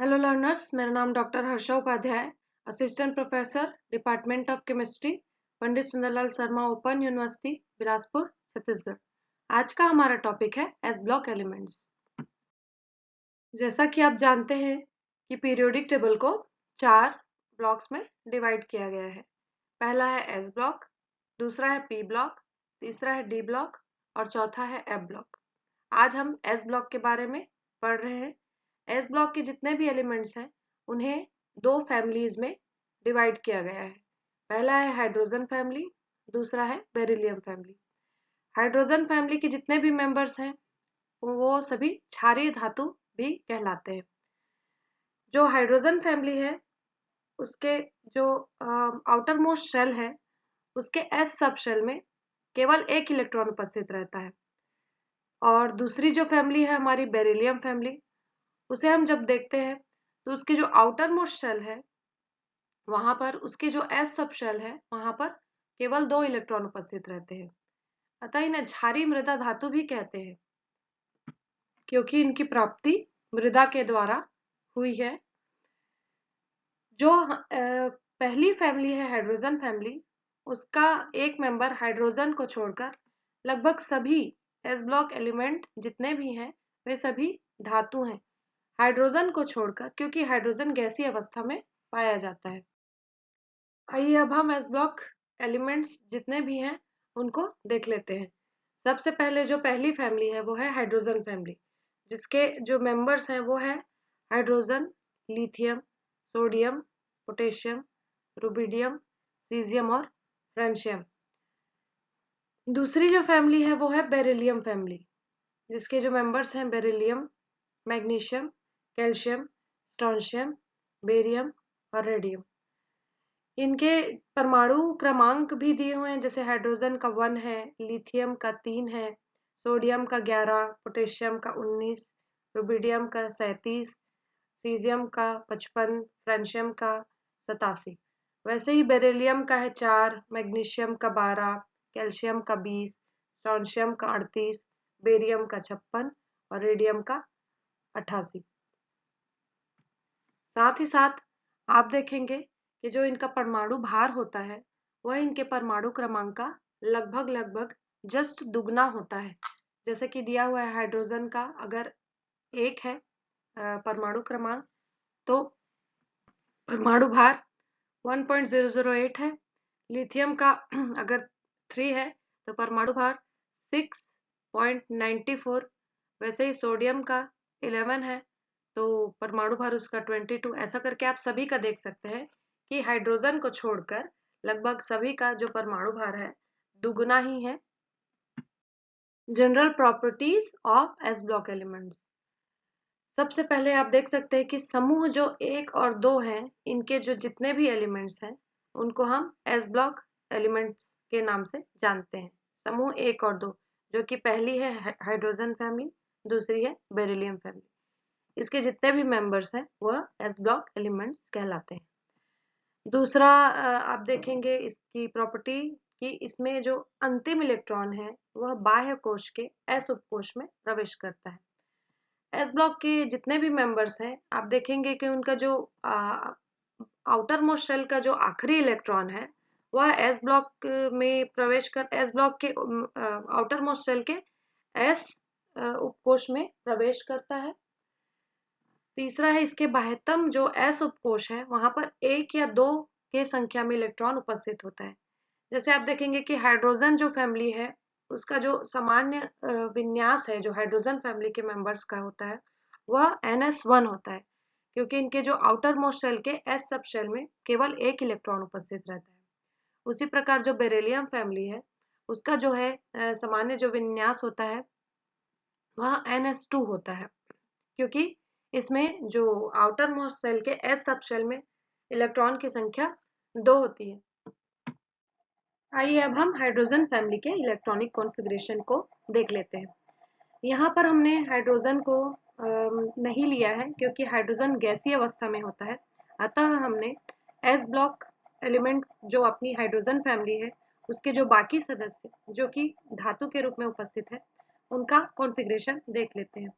Hello learners, मेरा नाम doctor Harsha Upadhyay, assistant professor, department of chemistry, Pandit Sundarlal Sharma open university, Bilaspur, Chhattisgarh. आज का हमारा टॉपिक है एस ब्लॉक एलिमेंट्स। जैसा कि आप जानते हैं कि पीरियोडिक टेबल को 4 ब्लॉक्स में डिवाइड किया गया है। पहला है एस ब्लॉक, दूसरा है पी ब्लॉक, तीसरा है डी ब्लॉक और चौथा है एफ ब्लॉक। आज हम एस ब्लॉक के बारे में पढ़ रहे हैं। एस ब्लॉक के जितने भी एलिमेंट्स हैं उन्हें 2 फैमिलीज में डिवाइड किया गया है। पहला है हाइड्रोजन फैमिली, दूसरा है बेरिलियम फैमिली। हाइड्रोजन फैमिली के जितने भी मेंबर्स हैं वो सभी क्षारीय धातु भी कहलाते हैं। जो हाइड्रोजन फैमिली है उसके जो आउटर मोस्ट शेल है उसके एस सब शेल में केवल एक इलेक्ट्रॉन उपस्थित रहता है। और दूसरी जो फैमिली है हमारी बेरिलियम फैमिली, उसे हम जब देखते हैं तो उसकी जो आउटर मोस्ट शेल है वहां पर उसके जो एस सब शेल है वहां पर केवल 2 इलेक्ट्रॉन उपस्थित रहते हैं। अतः इन्हें क्षारीय मृदा धातु भी कहते हैं क्योंकि इनकी प्राप्ति मृदा के द्वारा हुई है। जो पहली फैमिली है हाइड्रोजन फैमिली, उसका एक मेंबर हाइड्रोजन को छोड़कर लगभग सभी एस ब्लॉक एलिमेंट जितने भी हैं वे सभी धातु हैं, हाइड्रोजन को छोड़कर, क्योंकि हाइड्रोजन गैसीय अवस्था में पाया जाता है। आइए अब हम एस ब्लॉक एलिमेंट्स जितने भी हैं उनको देख लेते हैं। सबसे पहले जो पहली फैमिली है वो है हाइड्रोजन फैमिली, जिसके जो मेंबर्स हैं वो है hydrogen, lithium, sodium, potassium, rubidium, caesium और फ्रेंशियम। दूसरी जो फैमिली है वो है बेरिलियम फैमिली, जिसके जो मेंबर्स हैं beryllium, magnesium, calcium, strontium, barium और रेडियम। इनके परमाणु क्रमांक भी दिए हुए हैं, जैसे हाइड्रोजन का 1 है, लिथियम का 3 है, सोडियम का 11, पोटेशियम का 19, रुबिडियम का 37, सीजियम का 55, फ्रेंशियम का 87। वैसे ही बेरिलियम का है 4, मैग्नीशियम का 12, कैल्शियम का 20, स्ट्रोंशियम का 38, बेरियम का 56 और रेडियम का 88। साथ ही साथ आप देखेंगे कि जो इनका परमाणु भार होता है वह इनके परमाणु क्रमांक का लगभग जस्ट दुगना होता है। जैसे कि दिया हुआ है हाइड्रोजन का अगर 1 है परमाणु क्रमांक, तो परमाणु भार 1.008 है। लिथियम का अगर 3 है तो परमाणु भार 6.94। वैसे ही सोडियम का 11 है तो परमाणु भार उसका 22। ऐसा करके आप सभी का देख सकते हैं कि हाइड्रोजन को छोड़कर लगभग सभी का जो परमाणु भार है दुगुना ही है। General properties of S block elements. सबसे पहले आप देख सकते हैं कि समूह जो 1 और 2 हैं, इनके जो जितने भी एलिमेंट्स हैं उनको हम एस ब्लॉक एलिमेंट्स के नाम से जानते हैं। समूह 1 और 2, जो कि पहली है हाइड्रोजन फैमिली, दूसरी है बेरिलियम फैमिली, इसके जितने भी मेंबर्स हैं वह एस ब्लॉक एलिमेंट्स कहलाते हैं। दूसरा आप देखेंगे इसकी प्रॉपर्टी कि इसमें जो अंतिम इलेक्ट्रॉन है वह बाह्य कोश के एस उपकोश में प्रवेश करता है। एस ब्लॉक के जितने भी मेंबर्स हैं आप देखेंगे कि उनका जो आउटर मोस्ट शेल का जो आखिरी इलेक्ट्रॉन है वह एस ब्लॉक में प्रवेश कर एस ब्लॉक के आउटर मोस्ट शेल के एस उपकोश में प्रवेश करता है। तीसरा है इसके बाह्यतम जो एस उपकोश है वहां पर 1 या 2 के संख्या में इलेक्ट्रॉन उपस्थित होता है। जैसे आप देखेंगे कि हाइड्रोजन जो फैमिली है उसका जो सामान्य विन्यास है जो हाइड्रोजन फैमिली के मेंबर्स का होता है वह NS1 होता है, क्योंकि इनके जो आउटर मोस्ट शेल के एस सब शेल में केवल एक इलेक्ट्रॉन उपस्थित रहता है। उसी प्रकार जो बेरिलियम फैमिली है उसका जो है सामान्य जो विन्यास होता है वह NS2 होता है, क्योंकि इसमें जो आउटर मोस्ट सेल के एस सब शेल में इलेक्ट्रॉन की संख्या 2 होती है। आइए अब हम हाइड्रोजन फैमिली के इलेक्ट्रॉनिक कॉन्फ़िगरेशन को देख लेते हैं। यहाँ पर हमने हाइड्रोजन को नहीं लिया है क्योंकि हाइड्रोजन गैसीय अवस्था में होता है, अतः हमने एस ब्लॉक एलिमेंट जो अपनी हाइड्रोजन फैमिली है उसके जो बाकी सदस्य जो कि धातु के रूप में उपस्थित है उनका कॉन्फ़िगरेशन देख लेते हैं।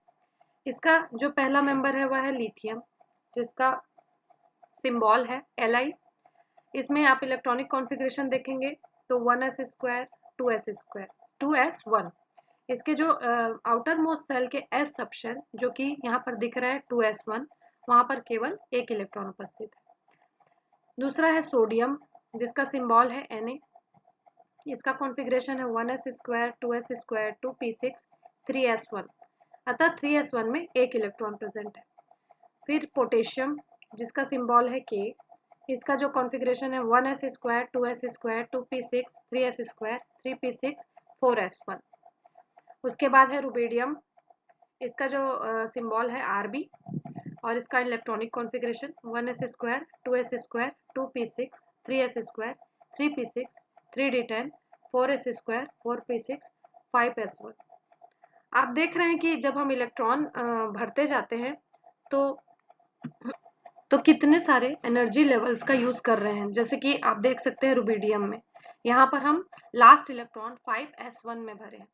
इसका जो पहला मेंबर है वह है लिथियम, जिसका सिंबल है Li। इसमें आप इलेक्ट्रॉनिक कॉन्फ़िगरेशन देखेंगे तो 1s square 2s square 2s1। इसके जो आउटर मोस्ट सेल के s सबशेल जो कि यहाँ पर दिख रहा है 2s1, वहां पर केवल एक इलेक्ट्रॉन उपस्थित है। दूसरा है सोडियम जिसका सिंबल है Na। इसका कॉन्फ़िगरेशन है 1s square 2s square 2p6 3s1, अतः 3s1 में एक इलेक्ट्रॉन प्रेजेंट है। फिर पोटेशियम जिसका सिंबल है K। इसका जो कॉन्फ़िगरेशन है 1s square 2s square 2p6 3s square 3p6 4s1। उसके बाद है रुबिडियम। इसका जो सिंबल है Rb और इसका electronic configuration 1s square 2s square 2p6 3s square 3p6 3d10 4s square 4p6 5s1। आप देख रहे हैं कि जब हम इलेक्ट्रॉन भरते जाते हैं तो कितने सारे एनर्जी लेवल्स का यूज कर रहे हैं। जैसे कि आप देख सकते हैं रुबिडियम में यहाँ पर हम लास्ट इलेक्ट्रॉन 5s1 में भरे हैं।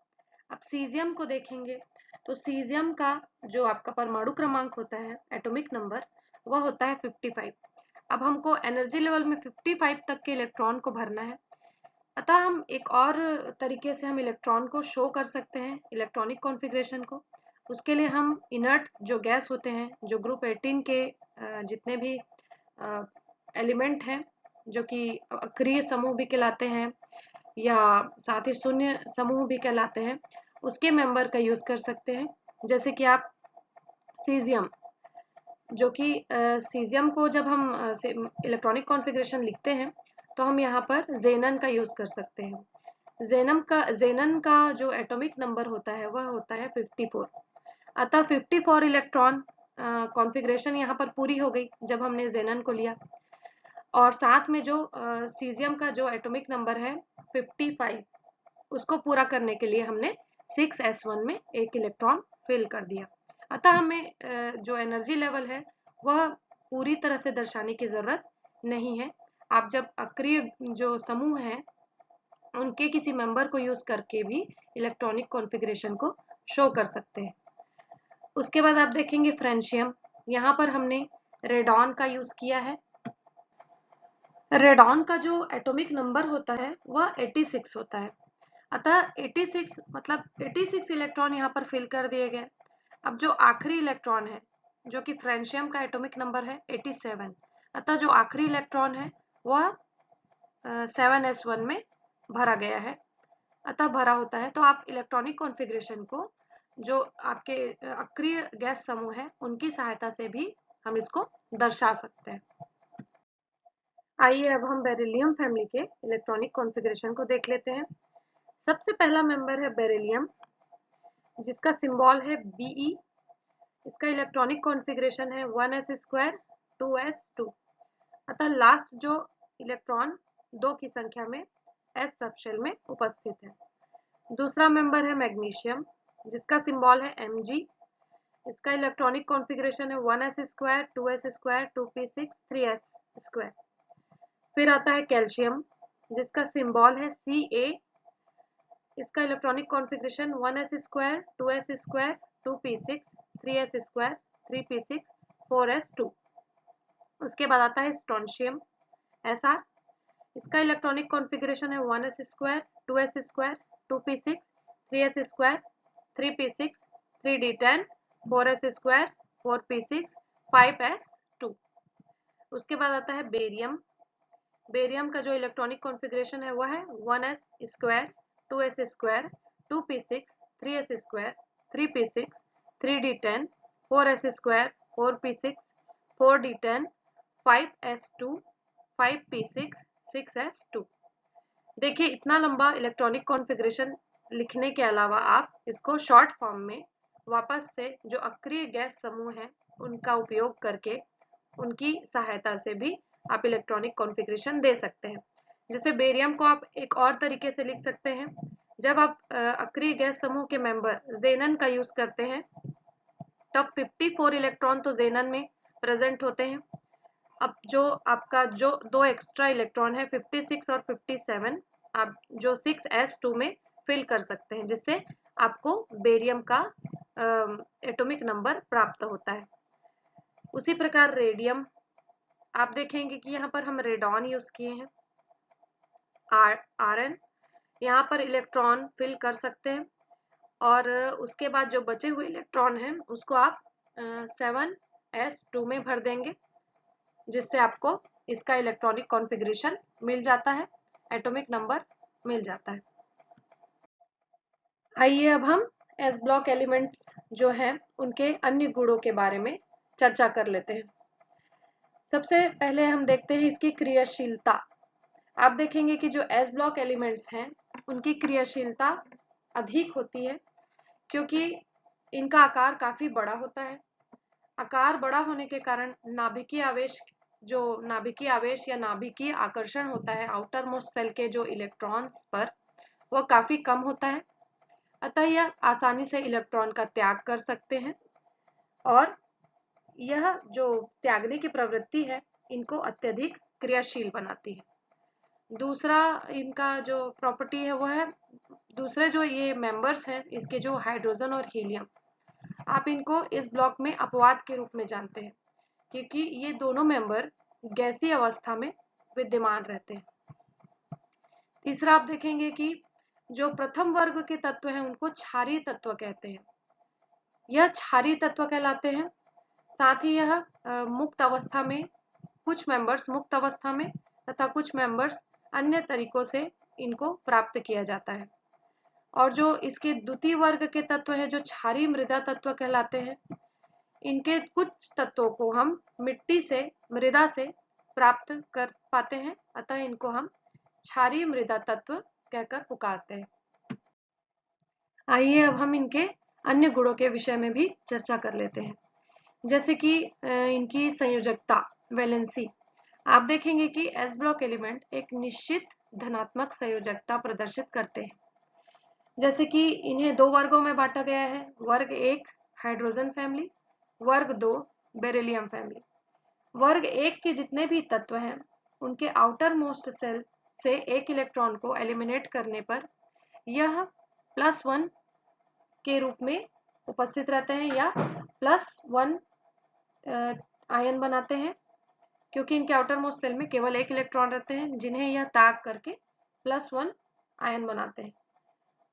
अब सीजियम को देखेंगे तो सीजियम का जो आपका परमाणु क्रमांक होता है एटॉमिक नंबर वह होता है 55। अब हमको एनर्जी लेवल में 55 तक के इलेक्ट्रॉन को भरना है, अतः हम एक और तरीके से हम इलेक्ट्रॉन को शो कर सकते हैं इलेक्ट्रॉनिक कॉन्फ़िगरेशन को। उसके लिए हम इनर्ट जो गैस होते हैं, जो ग्रुप 18 के जितने भी एलिमेंट हैं जो कि अक्रिय समूह भी कहलाते हैं या साथ ही शून्य समूह भी कहलाते हैं, उसके मेंबर का यूज कर सकते हैं। जैसे कि आप सीजियम, जो कि सीजियम को जब हम इलेक्ट्रॉनिक कॉन्फ़िगरेशन लिखते हैं तो हम यहाँ पर जेनन का यूज कर सकते हैं। जेनन का जो एटॉमिक नंबर होता है वह होता है 54। अतः 54 इलेक्ट्रॉन कॉन्फ़िगरेशन यहाँ पर पूरी हो गई जब हमने जेनन को लिया। और साथ में जो सीजियम का जो एटॉमिक नंबर है 55, उसको पूरा करने के लिए हमने 6s1 में एक इलेक्ट्रॉन फिल कर दिया। अतः हमें जो एनर्जी लेवल है वह पूरी तरह से दर्शाने की जरूरत नहीं है। आप जब अक्रिय जो समूह है उनके किसी मेंबर को यूज करके भी इलेक्ट्रॉनिक कॉन्फ़िगरेशन को शो कर सकते हैं। उसके बाद आप देखेंगे फ्रेंशियम। यहाँ पर हमने रेडॉन का यूज किया है। रेडॉन का जो एटॉमिक नंबर होता है वह 86 होता है, अतः 86 मतलब 86 इलेक्ट्रॉन यहाँ पर फिल कर दिए गए। अब जो आखिरी इलेक्ट्रॉन है जो कि फ्रेंशियम का एटॉमिक नंबर है 87, अतः जो आखिरी इलेक्ट्रॉन है वह 7s1 में भरा गया है, अतः भरा होता है। तो आप इलेक्ट्रॉनिक कॉन्फ़िगरेशन को जो आपके अक्रिय गैस समूह है उनकी सहायता से भी हम इसको दर्शा सकते हैं। आइए अब हम बेरिलियम फैमिली के इलेक्ट्रॉनिक कॉन्फ़िगरेशन को देख लेते हैं। सबसे पहला मेंबर है बेरिलियम जिसका सिंबल है Be। इसका इलेक्ट्रॉनिक कॉन्फ़िगरेशन है 1s स्क्वायर 2s2, अतः लास्ट जो इलेक्ट्रॉन 2 की संख्या में s सबशेल में उपस्थित है। दूसरा मेंबर है मैग्नीशियम जिसका सिंबल है Mg। इसका इलेक्ट्रॉनिक कॉन्फ़िगरेशन है 1s square 2s square 2p6 3s square. फिर आता है कैल्शियम जिसका सिंबल है Ca। इसका electronic configuration 1s square 2s square 2p6 3s square 3p6 4s2। उसके बाद आता है स्ट्रोंशियम Sr। इसका इलेक्ट्रॉनिक कॉन्फ़िगरेशन है 1s square 2s square 2p6 3s square 3p6 3d10 4s square 4p6 5s2। उसके बाद आता है बेरियम। बेरियम का जो इलेक्ट्रॉनिक कॉन्फ़िगरेशन है वह है 1s square 2s square 2p6 3s square 3p6 3d10 4s square 4p6 4d10 5s2 5p6 6s2। देखिए इतना लंबा इलेक्ट्रॉनिक कॉन्फ़िगरेशन लिखने के अलावा आप इसको शॉर्ट फॉर्म में वापस से जो अक्रिय गैस समूह हैं उनका उपयोग करके उनकी सहायता से भी आप इलेक्ट्रॉनिक कॉन्फ़िगरेशन दे सकते हैं। जैसे बेरियम को आप एक और तरीके से लिख सकते हैं। जब आप अक्रिय गैस समूह के मेंबर जेनन का यूज करते हैं तब 54 इलेक्ट्रॉन तो जेनन में प्रेजेंट होते हैं। अब जो आपका जो 2 एक्स्ट्रा इलेक्ट्रॉन है 56 और 57, आप जो 6s2 में फिल कर सकते हैं जिससे आपको बेरियम का एटॉमिक नंबर प्राप्त होता है। उसी प्रकार रेडियम, आप देखेंगे कि यहाँ पर हम रेडॉन यूज किए हैं। आरएन, यहाँ पर इलेक्ट्रॉन फिल कर सकते हैं और उसके बाद जो बचे हुए इलेक्ट्रॉन हैं उसको आप 7s2 में भर देंगे, जिससे आपको इसका इलेक्ट्रॉनिक कॉन्फ़िगरेशन मिल जाता है, एटॉमिक नंबर मिल जाता है। आइए अब हम एस ब्लॉक एलिमेंट्स जो हैं उनके अन्य गुणों के बारे में चर्चा कर लेते हैं। सबसे पहले हम देखते हैं इसकी क्रियाशीलता। आप देखेंगे कि जो एस ब्लॉक एलिमेंट्स हैं उनकी क्रियाशीलता अधिक होती है, क्योंकि इनका आकार काफी बड़ा होता है। आकार बड़ा होने के कारण नाभिकीय आवेश या नाभिकीय आकर्षण होता है आउटर मोस्ट सेल के जो इलेक्ट्रॉन्स पर, वह काफी कम होता है। अतः यह आसानी से इलेक्ट्रॉन का त्याग कर सकते हैं और यह जो त्यागने की प्रवृत्ति है इनको अत्यधिक क्रियाशील बनाती है। दूसरा इनका जो प्रॉपर्टी है वो है, दूसरे जो ये मेंबर्स हैं इसके, जो हाइड्रोजन और हीलियम, आप इनको इस ब्लॉक में अपवाद के रूप में जानते हैं, क्योंकि ये दोनों मेंबर गैसीय अवस्था में विद्यमान रहते हैं। तीसरा आप देखेंगे कि जो प्रथम वर्ग के तत्व हैं उनको क्षारीय तत्व कहते हैं। यह क्षारीय तत्व कहलाते हैं। साथ ही यह मुक्त अवस्था में, कुछ मेंबर्स मुक्त अवस्था में तथा कुछ मेंबर्स अन्य तरीकों से इनको प्राप्त किया जाता है। और जो इसके द्वितीय वर्ग के तत्व हैं जो क्षारीय मृदा तत्व कहलाते हैं, इनके कुछ तत्वों को हम मिट्टी से, मृदा से प्राप्त कर पाते हैं, अतः इनको हम क्षारीय मृदा तत्व कहकर पुकारते हैं। आइए अब हम इनके अन्य गुणों के विषय में भी चर्चा कर लेते हैं, जैसे कि इनकी संयोजकता, वैलेंसी। आप देखेंगे कि एस ब्लॉक एलिमेंट एक निश्चित धनात्मक संयोजकता प्रदर्शित करते हैं। जैसे कि इन्हें दो वर्गों में बांटा गया है, वर्ग 1 हाइड्रोजन फैमिली, वर्ग 2 बेरिलियम फैमिली। वर्ग 1 के जितने भी तत्व हैं उनके आउटर मोस्ट सेल से एक इलेक्ट्रॉन को एलिमिनेट करने पर यह +1 के रूप में उपस्थित रहते हैं या +1 आयन बनाते हैं, क्योंकि इनके आउटर मोस्ट सेल में केवल एक इलेक्ट्रॉन रहते हैं जिन्हें यह त्याग करके +1 आयन बनाते हैं।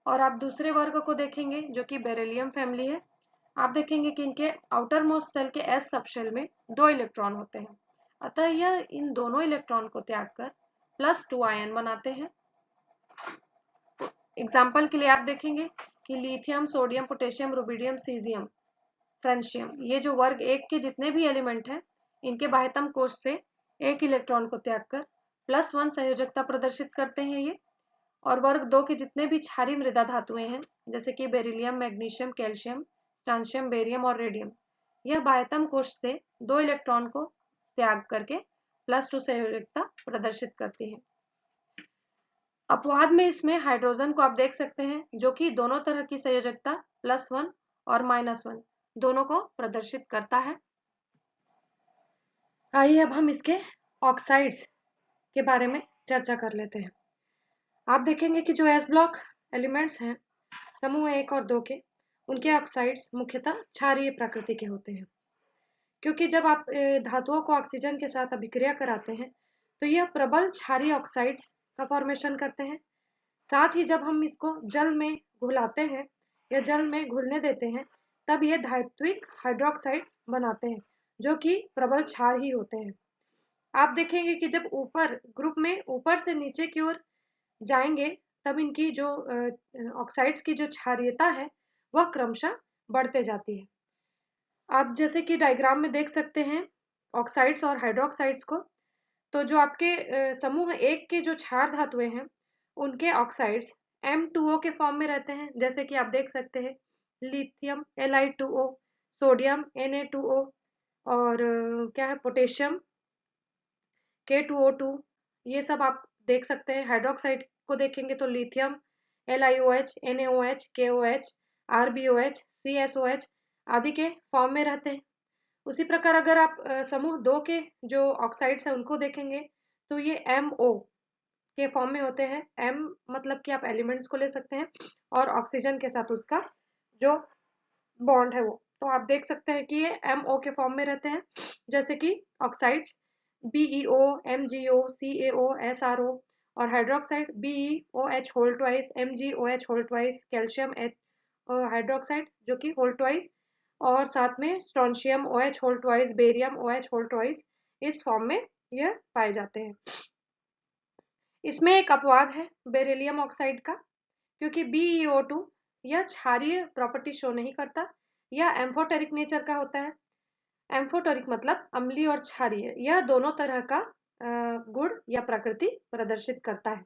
और आप दूसरे वर्ग को देखेंगे जो कि बेरिलियम फैमिली है। आप देखेंगे कि इनके आउटर मोस्ट सेल के एस सबशेल में 2 इलेक्ट्रॉन होते हैं, अतः यह इन दोनों इलेक्ट्रॉन को त्याग कर +2 आयन बनाते हैं। एग्जाम्पल के लिए आप देखेंगे कि lithium, sodium, potassium, rubidium, caesium, francium, ये जो वर्ग 1 के जितने भी एलिमेंट हैं इनके बाह्यतम कोश से एक इलेक्ट्रॉन को त्याग कर +1 संयोजकता प्रदर्शित करते हैं ये। और वर्ग 2 के जितने भी क्षारीय मृदा धातुएं हैं, जैसे कि बेरिलियम, मैग्नीशियम, कैल्शियम, स्ट्रांशियम, बेरियम और रेडियम, यह बाह्यतम कोश से 2 इलेक्ट्रॉन को त्याग करके +2 संयोजकता प्रदर्शित करती है। अपवाद में इसमें हाइड्रोजन को आप देख सकते हैं, जो कि दोनों तरह की संयोजकता +1 और -1 दोनों को प्रदर्शित करता है। आइए अब हम इसके ऑक्साइड्स के बारे में चर्चा कर लेते हैं। आप देखेंगे कि जो एस ब्लॉक एलिमेंट्स हैं समूह 1 और 2 के, उनके ऑक्साइड्स मुख्यतः क्षारीय प्रकृति के होते हैं, क्योंकि जब आप धातुओं को ऑक्सीजन के साथ अभिक्रिया कराते हैं तो यह प्रबल क्षारीय ऑक्साइड्स का फॉर्मेशन करते हैं। साथ ही जब हम इसको जल में घुलाते हैं या जल में घुलने देते हैं तब ये धात्विक हाइड्रोक्साइड्स बनाते हैं, जो कि प्रबल क्षार ही होते हैं। आप देखेंगे कि जब ऊपर ग्रुप में ऊपर से नीचे की ओर जाएंगे तब इनकी जो ऑक्साइड्स की जो क्षारीयता है वह क्रमशः बढ़ते जाती है। आप जैसे कि डायग्राम में देख सकते हैं ऑक्साइड्स और हाइड्रोक्साइड्स को, तो जो आपके समूह 1 के जो क्षार धातुएं हैं उनके ऑक्साइड्स M2O के फॉर्म में रहते हैं, जैसे कि आप देख सकते हैं लिथियम Li2O, सोडियम Na2O और क्या है पोटेशियम K2O2, ये सब आप देख सकते हैं। हाइड्रोक्साइड को देखेंगे तो lithium LiOH, NaOH, KOH, RbOH, CSOH आदि के फॉर्म में रहते हैं। उसी प्रकार अगर आप समूह 2 के जो ऑक्साइड्स हैं उनको देखेंगे तो ये MO के फॉर्म में होते हैं। M मतलब कि आप एलिमेंट्स को ले सकते हैं और ऑक्सीजन के साथ उसका जो बॉन्ड है वो तो आप देख सकते हैं कि ये MO के फॉर्म में रहते हैं, जैसे कि oxides BeO, MgO, CaO, SRO, और hydroxide BeOH whole twice, MgOH whole twice, calcium hydroxide जो कि होल ट्वाइस, और साथ में strontium OH whole twice, barium OH whole ट्वाइस, इस फॉर्म में यह पाए जाते हैं। इसमें एक अपवाद है बेरिलियम ऑक्साइड का, क्योंकि BeO2 यह क्षारीय प्रॉपर्टी शो नहीं करता, यह एम्फोटेरिक नेचर का होता है। एम्फोटेरिक मतलब अम्लीय और क्षारीय, यह दोनों तरह का गुण या प्रकृति प्रदर्शित करता है।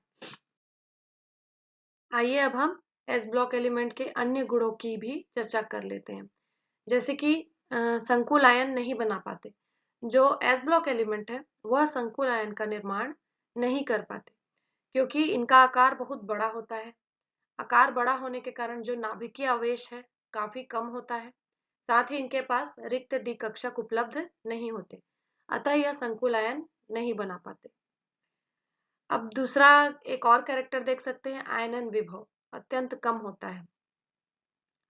आइए अब हम एस ब्लॉक एलिमेंट के अन्य गुणों की भी चर्चा कर लेते हैं, जैसे कि संकुल आयन नहीं बना पाते। जो एस ब्लॉक एलिमेंट है वह संकुल आयन का निर्माण नहीं कर पाते, क्योंकि इनका आकार बहुत बड़ा होता है। आकार बड़ा होने के कारण जो नाभिकीय आवेश है काफी कम होता है, साथ ही इनके पास रिक्त डी कक्षक उपलब्ध नहीं होते, अतः यह संकुल आयन नहीं बना पाते। अब दूसरा एक और कैरेक्टर देख सकते हैं, आयनन विभव अत्यंत कम होता है।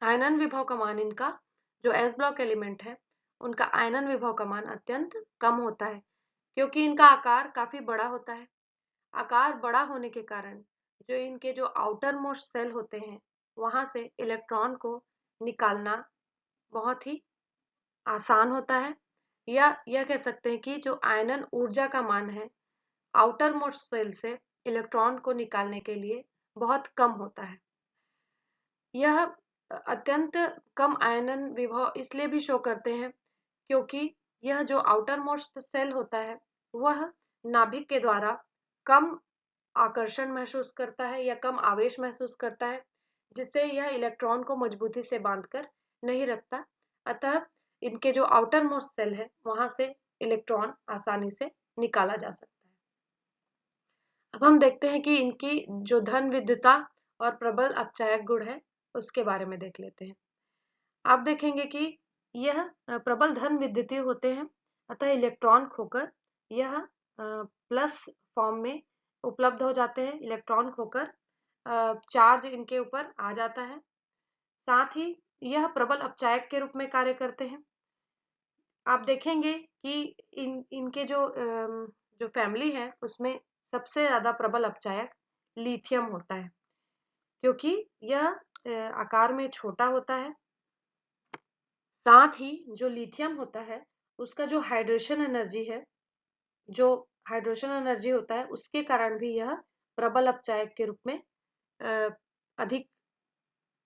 आयनन विभव का मान इनका, जो एस ब्लॉक एलिमेंट है उनका आयनन विभव का मान अत्यंत कम होता है, क्योंकि इनका आकार काफी बड़ा होता है। आकार बड़ा होने के कारण जो इनके जो आउटर मोस्ट सेल होते हैं वहां से इलेक्ट्रॉन को निकालना बहुत ही आसान होता है, या यह कह सकते हैं कि जो आयनन ऊर्जा का मान है आउटर मोस्ट सेल से इलेक्ट्रॉन को निकालने के लिए बहुत कम होता है। यह अत्यंत कम आयनन विभव इसलिए भी शो करते हैं क्योंकि यह जो आउटर मोस्ट सेल होता है वह नाभिक के द्वारा कम आकर्षण महसूस करता है या कम आवेश महसूस करता है, जिससे यह इलेक्ट्रॉन को मजबूती से बांधकर नहीं रखता। अतः इनके जो आउटर मोस्ट सेल है वहां से इलेक्ट्रॉन आसानी से निकाला जा सकता है। अब हम देखते हैं कि इनकी जो धन विद्युता और प्रबल अपचायक गुण है उसके बारे में देख लेते हैं। आप देखेंगे कि यह प्रबल धन विद्युतीय होते हैं, अतः इलेक्ट्रॉन खोकर यह प्लस फॉर्म में उपलब्ध हो जाते हैं। इलेक्ट्रॉन खोकर चार्ज इनके ऊपर आ जाता है, साथ ही यह प्रबल अपचायक के रूप में कार्य करते हैं। आप देखेंगे कि इनके जो फैमिली है उसमें सबसे ज्यादा प्रबल अपचायक लिथियम होता है, क्योंकि यह आकार में छोटा होता है। साथ ही जो लिथियम होता है उसका जो हाइड्रेशन एनर्जी है, जो हाइड्रेशन एनर्जी होता है उसके कारण भी यह प्रबल अपचायक के रूप में अधिक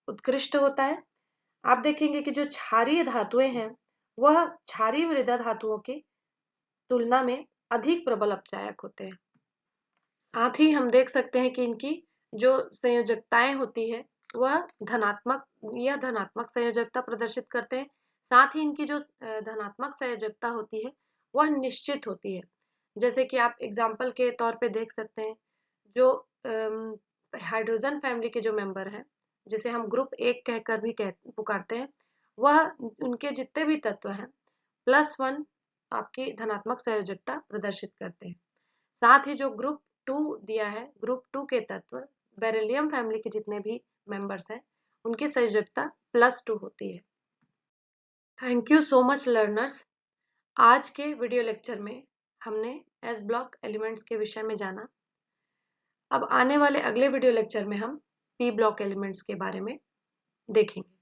उत्कृष्ट होता है। आप देखेंगे कि जो क्षारीय धातुएं हैं वह क्षारीय मृदा धातुओं की तुलना में अधिक प्रबल अपचायक होते हैं। साथ ही हम देख सकते हैं कि इनकी जो संयोजकताएं होती है वह धनात्मक संयोजकता प्रदर्शित करते हैं। साथ ही इनकी जो धनात्मक संयोजकता होती है वह निश्चित होती है। जैसे कि आप एग्जाम्पल के तौर पे देख सकते हैं, जो हाइड्रोजन फैमिली के जो मेंबर हैं जिसे हम ग्रुप 1 कहकर भी पुकारते हैं, वह उनके जितने भी तत्व हैं +1 आपकी धनात्मक संयोजकता प्रदर्शित करते हैं। साथ ही जो ग्रुप 2 दिया है, ग्रुप 2 के तत्व बेरिलियम फैमिली के जितने भी मेंबर्स हैं उनकी संयोजकता +2 होती है। Thank you so much learners. आज के वीडियो लेक्चर में हमने एस ब्लॉक एलिमेंट्स के विषय में जाना। अब आने वाले अगले वीडियो लेक्चर में हम पी ब्लॉक एलिमेंट्स के बारे में देखेंगे।